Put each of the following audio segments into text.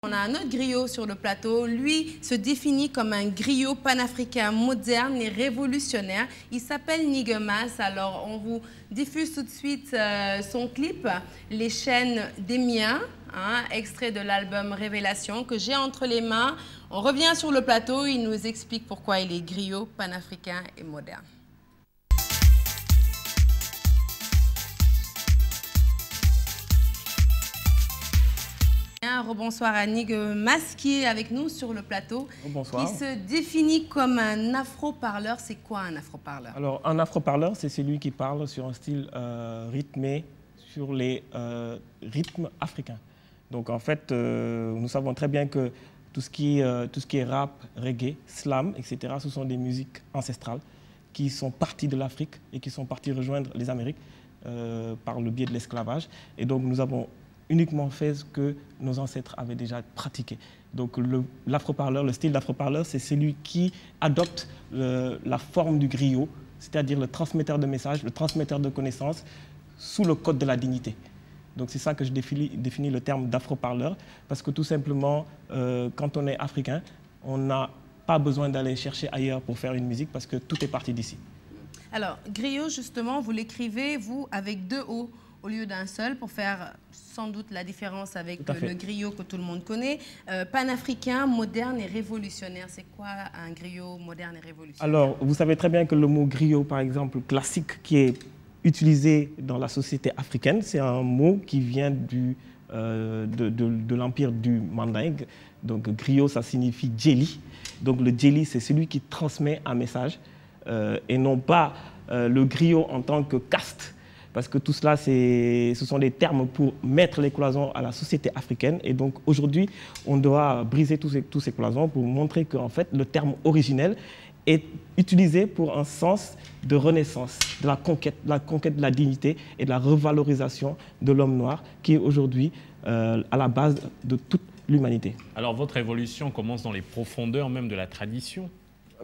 On a un autre griot sur le plateau. Lui se définit comme un griot panafricain moderne et révolutionnaire. Il s'appelle Nigemas. Alors, on vous diffuse tout de suite son clip, Les chaînes des miens, extrait de l'album Révélation que j'ai entre les mains. On revient sur le plateau. Il nous explique pourquoi il est griot panafricain et moderne. Rebonsoir à Nigemas qui est avec nous sur le plateau. Bonsoir. Qui se définit comme un afro-parleur. C'est quoi un afro-parleur? Alors, un afro-parleur, c'est celui qui parle sur un style rythmé, sur les rythmes africains. Donc, en fait, nous savons très bien que tout ce qui est rap, reggae, slam, etc., ce sont des musiques ancestrales qui sont parties de l'Afrique et qui sont parties rejoindre les Amériques par le biais de l'esclavage. Et donc, nous avons uniquement fait ce que nos ancêtres avaient déjà pratiqué. Donc l'afro-parleur, le style d'afro-parleur, c'est celui qui adopte la forme du griot, c'est-à-dire le transmetteur de messages, le transmetteur de connaissances, sous le code de la dignité. Donc c'est ça que je définis le terme d'afro-parleur, parce que tout simplement, quand on est africain, on n'a pas besoin d'aller chercher ailleurs pour faire une musique, parce que tout est parti d'ici. Alors, griot, justement, vous l'écrivez, vous, avec deux O au lieu d'un seul, pour faire sans doute la différence avec le griot que tout le monde connaît. Panafricain, moderne et révolutionnaire. C'est quoi un griot moderne et révolutionnaire? Alors, vous savez très bien que le mot griot, par exemple, classique, qui est utilisé dans la société africaine, c'est un mot qui vient de l'empire du Mandingue. Donc, griot, ça signifie djeli. Donc, le djeli, c'est celui qui transmet un message et non pas le griot en tant que caste. Parce que tout cela, ce sont des termes pour mettre les cloisons à la société africaine. Et donc aujourd'hui, on doit briser tous ces cloisons pour montrer qu'en fait, le terme originel est utilisé pour un sens de renaissance, de la conquête de la dignité et de la revalorisation de l'homme noir qui est aujourd'hui à la base de toute l'humanité. Alors votre évolution commence dans les profondeurs même de la tradition?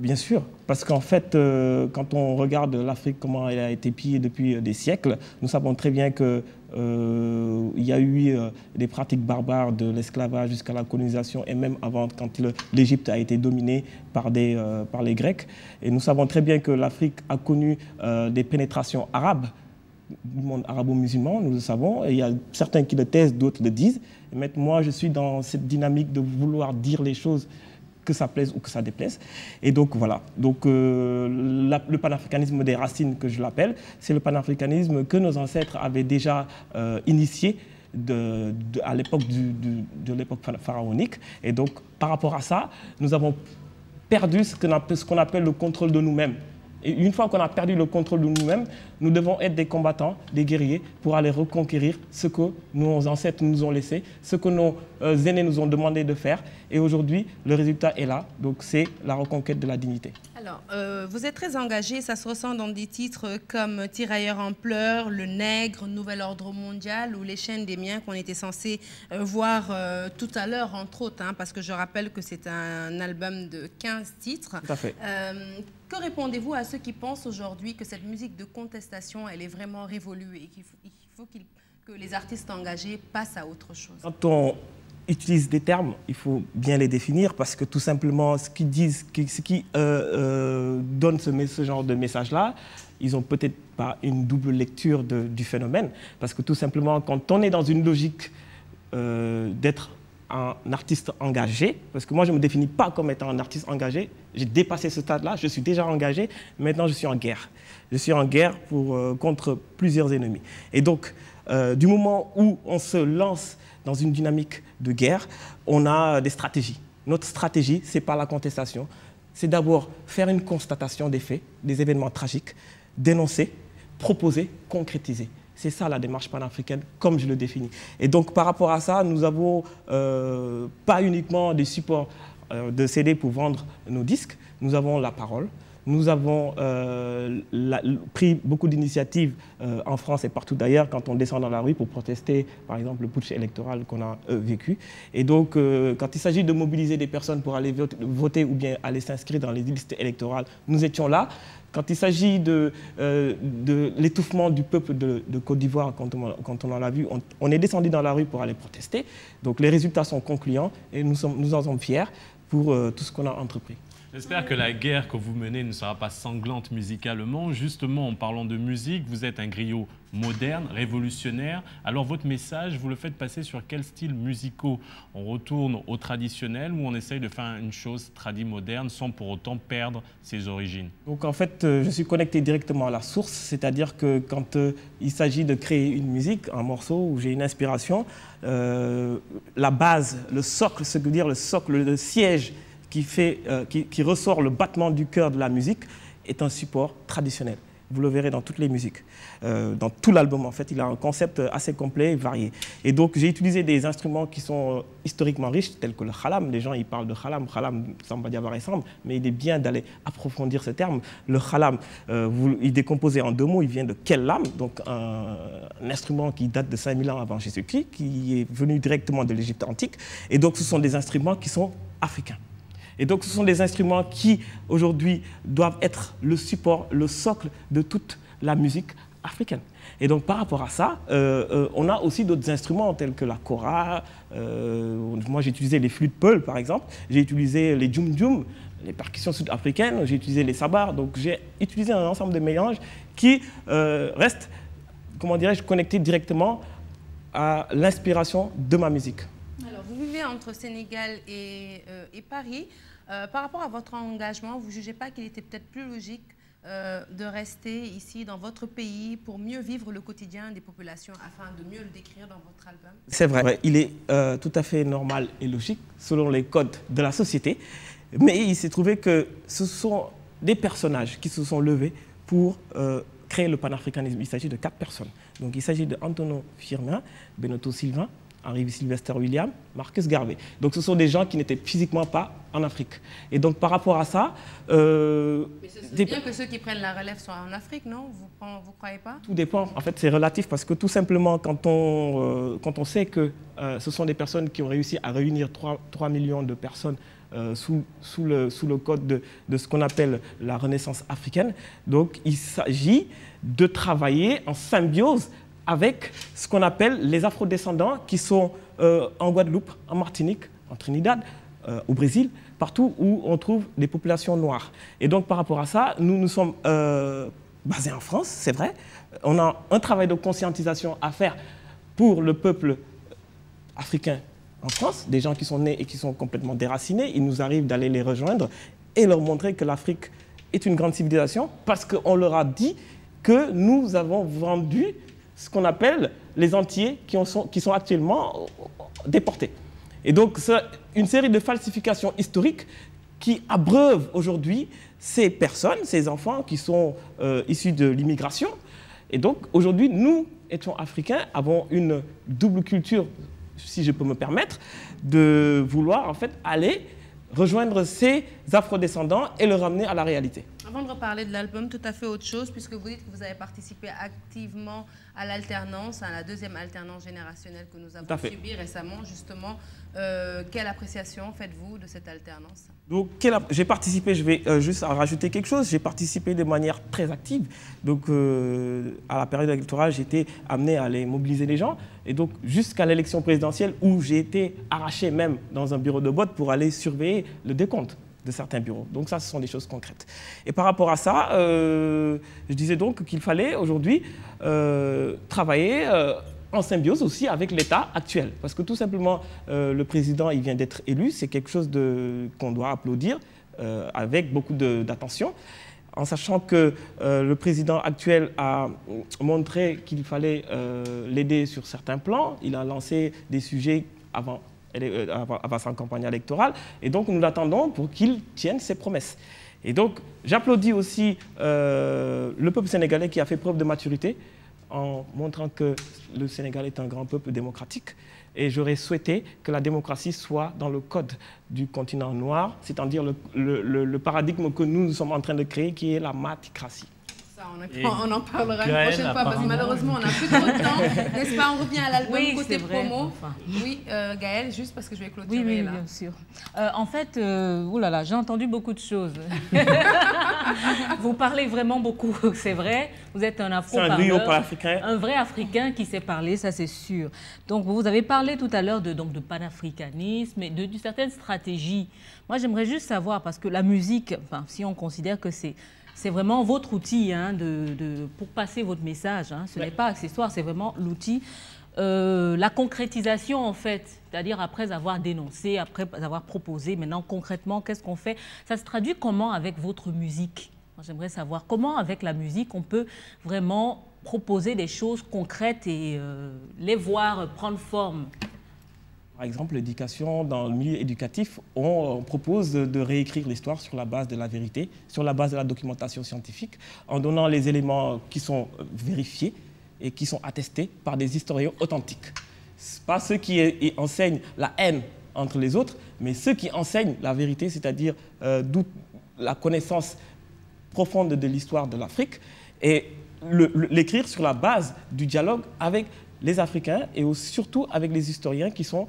Bien sûr, parce qu'en fait, quand on regarde l'Afrique, comment elle a été pillée depuis des siècles, nous savons très bien qu'il y a eu des pratiques barbares de l'esclavage jusqu'à la colonisation et même avant, quand l'Égypte a été dominée par les Grecs. Et nous savons très bien que l'Afrique a connu des pénétrations arabes, du monde arabo-musulman, nous le savons. Et il y a certains qui le taisent, d'autres le disent. Mais moi, je suis dans cette dynamique de vouloir dire les choses que ça plaise ou que ça déplaise. Et donc voilà, donc, le panafricanisme des racines que je l'appelle, c'est le panafricanisme que nos ancêtres avaient déjà initié à l'époque de l'époque pharaonique. Et donc par rapport à ça, nous avons perdu ce qu'on appelle le contrôle de nous-mêmes. Et une fois qu'on a perdu le contrôle de nous-mêmes, nous devons être des combattants, des guerriers, pour aller reconquérir ce que nos ancêtres nous ont laissé, ce que nos aînés nous ont demandé de faire. Et aujourd'hui, le résultat est là. Donc c'est la reconquête de la dignité. Alors, vous êtes très engagé, ça se ressent dans des titres comme Tirailleurs en pleurs, Le Nègre, Nouvel Ordre Mondial ou Les Chaînes des miens qu'on était censé voir tout à l'heure, entre autres, parce que je rappelle que c'est un album de 15 titres. Tout à fait. Que répondez-vous à ceux qui pensent aujourd'hui que cette musique de contestation, elle est vraiment révolue et qu'il faut que les artistes engagés passent à autre chose? Quand on utilise des termes, il faut bien les définir parce que tout simplement, ce qui donne ce genre de message-là, ils n'ont peut-être pas une double lecture du phénomène. Parce que tout simplement, quand on est dans une logique d'être un artiste engagé, parce que moi je ne me définis pas comme étant un artiste engagé, j'ai dépassé ce stade-là, je suis déjà engagé, maintenant je suis en guerre. Je suis en guerre contre plusieurs ennemis. Et donc, du moment où on se lance dans une dynamique de guerre, on a des stratégies. Notre stratégie, ce n'est pas la contestation, c'est d'abord faire une constatation des faits, des événements tragiques, dénoncer, proposer, concrétiser. C'est ça la démarche panafricaine, comme je le définis. Et donc, par rapport à ça, nous n'avons pas uniquement des supports de CD pour vendre nos disques. Nous avons la parole, Nous avons pris beaucoup d'initiatives en France et partout d'ailleurs quand on descend dans la rue pour protester, par exemple, le putsch électoral qu'on a vécu. Et donc, quand il s'agit de mobiliser des personnes pour aller voter ou bien aller s'inscrire dans les listes électorales, nous étions là. Quand il s'agit de l'étouffement du peuple de Côte d'Ivoire, quand on en a vu, on est descendu dans la rue pour aller protester. Donc les résultats sont concluants et nous en sommes fiers pour tout ce qu'on a entrepris. J'espère que la guerre que vous menez ne sera pas sanglante musicalement. Justement, en parlant de musique, vous êtes un griot moderne, révolutionnaire. Alors votre message, vous le faites passer sur quels styles musicaux? On retourne au traditionnel ou on essaye de faire une chose tradie moderne sans pour autant perdre ses origines? Donc en fait, je suis connecté directement à la source, c'est-à-dire que quand il s'agit de créer une musique, un morceau où j'ai une inspiration, la base, le socle, ce que veut dire le socle, le siège qui ressort le battement du cœur de la musique est un support traditionnel. Vous le verrez dans toutes les musiques. Dans tout l'album, en fait, il a un concept assez complet et varié. Et donc, j'ai utilisé des instruments qui sont historiquement riches, tels que le khalam. Les gens, ils parlent de khalam, Samba Diawara et Samb, mais il est bien d'aller approfondir ce terme. Le khalam, il est décomposé en deux mots, il vient de kellam, donc un instrument qui date de 5000 ans avant Jésus-Christ, qui est venu directement de l'Égypte antique. Et donc, ce sont des instruments qui sont africains. Et donc, ce sont des instruments qui, aujourd'hui, doivent être le support, le socle de toute la musique africaine. Et donc, par rapport à ça, on a aussi d'autres instruments tels que la kora. Moi, j'ai utilisé les flûtes peul, par exemple. J'ai utilisé les djum-djum, les percussions sud-africaines. J'ai utilisé les sabars. Donc, j'ai utilisé un ensemble de mélanges qui restent, comment dirais-je, connectés directement à l'inspiration de ma musique. Alors, vous vivez entre Sénégal et Paris. Par rapport à votre engagement, vous ne jugez pas qu'il était peut-être plus logique de rester ici dans votre pays pour mieux vivre le quotidien des populations afin de mieux le décrire dans votre album? C'est vrai, il est tout à fait normal et logique selon les codes de la société, mais il s'est trouvé que ce sont des personnages qui se sont levés pour créer le panafricanisme. Il s'agit de 4 personnes. Donc il s'agit de Antonio Firmin, Benotto Sylvain, Henri Sylvester William, Marcus Garvey. Donc ce sont des gens qui n'étaient physiquement pas en Afrique. Et donc par rapport à ça... Mais c'est bien que ceux qui prennent la relève soient en Afrique, non? Vous ne croyez pas? Tout dépend. En fait, c'est relatif parce que tout simplement, quand on sait que ce sont des personnes qui ont réussi à réunir 3 millions de personnes sous le code de ce qu'on appelle la Renaissance africaine, donc il s'agit de travailler en symbiose avec ce qu'on appelle les afrodescendants qui sont en Guadeloupe, en Martinique, en Trinidad, au Brésil, partout où on trouve des populations noires. Et donc par rapport à ça, nous sommes basés en France, c'est vrai. On a un travail de conscientisation à faire pour le peuple africain en France, des gens qui sont nés et qui sont complètement déracinés. Il nous arrive d'aller les rejoindre et leur montrer que l'Afrique est une grande civilisation parce qu'on leur a dit que nous avons vendu ce qu'on appelle les Antillais qui sont actuellement déportés. Et donc, c'est une série de falsifications historiques qui abreuvent aujourd'hui ces personnes, ces enfants qui sont issus de l'immigration. Et donc, aujourd'hui, nous, étant africains, avons une double culture, si je peux me permettre, de vouloir en fait aller rejoindre ces afrodescendants et le ramener à la réalité. Avant de reparler de l'album, tout à fait autre chose, puisque vous dites que vous avez participé activement à l'alternance, à la deuxième alternance générationnelle que nous avons subie récemment, justement. Quelle appréciation faites-vous de cette alternance? Donc, j'ai participé, je vais juste en rajouter quelque chose, j'ai participé de manière très active. Donc, à la période électorale, j'ai été amené à aller mobiliser les gens. Et donc, jusqu'à l'élection présidentielle, où j'ai été arraché même dans un bureau de vote pour aller surveiller le décompte de certains bureaux. Donc ça, ce sont des choses concrètes. Et par rapport à ça, je disais donc qu'il fallait aujourd'hui travailler en symbiose aussi avec l'État actuel. Parce que tout simplement, le président, il vient d'être élu, c'est quelque chose qu'on doit applaudir avec beaucoup d'attention, en sachant que le président actuel a montré qu'il fallait l'aider sur certains plans. Il a lancé des sujets avant sa campagne électorale. Et donc, nous l'attendons pour qu'il tienne ses promesses. Et donc, j'applaudis aussi le peuple sénégalais qui a fait preuve de maturité en montrant que le Sénégal est un grand peuple démocratique. Et j'aurais souhaité que la démocratie soit dans le code du continent noir, c'est-à-dire le paradigme que nous sommes en train de créer, qui est la maticratie. On en parlera une prochaine fois parce que malheureusement on n'a plus trop de temps, n'est-ce pas? On revient à l'album côté promo. Enfin. Oui, Gaëlle, juste parce que je vais clôturer oui, là. Bien sûr. En fait, oulala, j'ai entendu beaucoup de choses. Vous parlez vraiment beaucoup, c'est vrai. Vous êtes un afro-parleur. C'est un griot pan-africain. Un vrai Africain qui sait parler, ça c'est sûr. Donc vous avez parlé tout à l'heure de panafricanisme et de certaines stratégies. Moi j'aimerais juste savoir, parce que la musique, enfin, si on considère que c'est vraiment votre outil hein, pour passer votre message. Hein. Ce n'est pas accessoire, c'est vraiment l'outil. La concrétisation, en fait, c'est-à-dire après avoir dénoncé, après avoir proposé, maintenant concrètement, qu'est-ce qu'on fait? Ça se traduit comment avec votre musique? J'aimerais savoir comment, avec la musique, on peut vraiment proposer des choses concrètes et les voir prendre forme. Par exemple, l'éducation, dans le milieu éducatif, on propose de réécrire l'histoire sur la base de la vérité, sur la base de la documentation scientifique, en donnant les éléments qui sont vérifiés et qui sont attestés par des historiens authentiques. Pas ceux qui enseignent la haine entre les autres, mais ceux qui enseignent la vérité, c'est-à-dire d'où la connaissance profonde de l'histoire de l'Afrique, et l'écrire sur la base du dialogue avec les Africains et surtout avec les historiens qui sont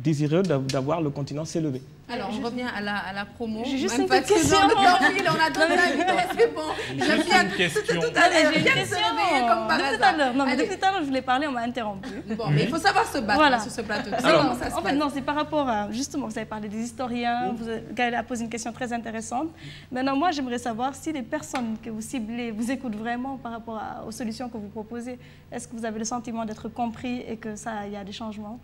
désireux d'avoir le continent s'élever. Alors, on revient à la promo. J'ai juste une petite question. On a d'autres invités, c'est bon. Juste une question. Tout à l'heure, viens de se réveiller comme par hasard. Non, mais depuis tout à l'heure, je voulais parler, on m'a interrompu. Bon, mais il faut savoir se battre sur ce plateau. Alors, ça se passe. Non, c'est par rapport à, justement, vous avez parlé des historiens, Gaëlle a posé une question très intéressante. Maintenant, moi, j'aimerais savoir si les personnes que vous ciblez vous écoutent vraiment par rapport aux solutions que vous proposez. Est-ce que vous avez le sentiment d'être compris et que ça, il y a des changements?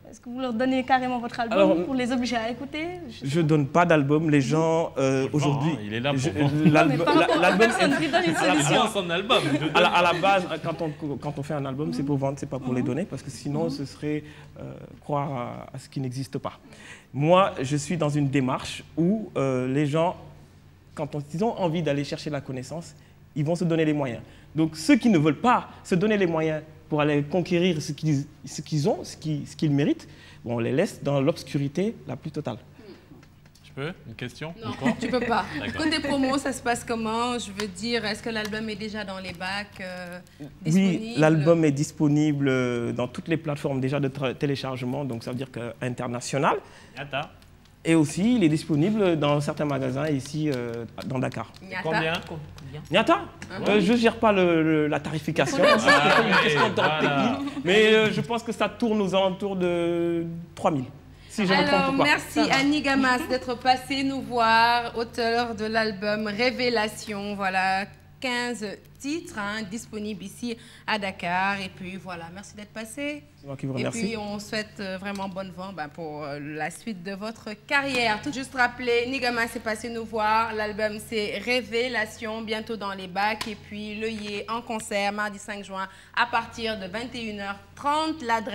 Est-ce que vous leur donnez carrément votre album pour les obliger à écouter? Je ne donne pas d'album. Les gens, aujourd'hui... Il est là pour l'album son album. À la base, quand on fait un album, c'est pour vendre, c'est pas pour les donner, parce que sinon, ce serait croire à ce qui n'existe pas. Moi, je suis dans une démarche où les gens, quand ils ont envie d'aller chercher la connaissance, ils vont se donner les moyens. Donc, ceux qui ne veulent pas se donner les moyens pour aller conquérir ce qu'ils ont, ce qu'ils méritent, bon, on les laisse dans l'obscurité la plus totale. Je peux? Une question? Non, tu peux pas. Côté promo, ça se passe comment? Je veux dire, est-ce que l'album est déjà dans les bacs disponible? Oui, l'album est disponible dans toutes les plateformes déjà de téléchargement, donc ça veut dire qu'international. Et aussi, il est disponible dans certains magasins ici dans Dakar. Combien? Niata, je ne gère pas la tarification, c'est une question technique, mais je pense que ça tourne aux alentours de 3 000. Si je Alors, merci à Nigamas d'être passé nous voir, auteur de l'album Révélation. Voilà, 15 titres disponibles ici à Dakar. Et puis voilà, merci d'être passé. C'est moi qui vous remercie. Et puis on souhaite vraiment bonne vent pour la suite de votre carrière. Tout juste rappeler, Nigamas est passé nous voir. L'album c'est Révélation, bientôt dans les bacs. Et puis le Yé en concert mardi 5 juin à partir de 21h30. L'adresse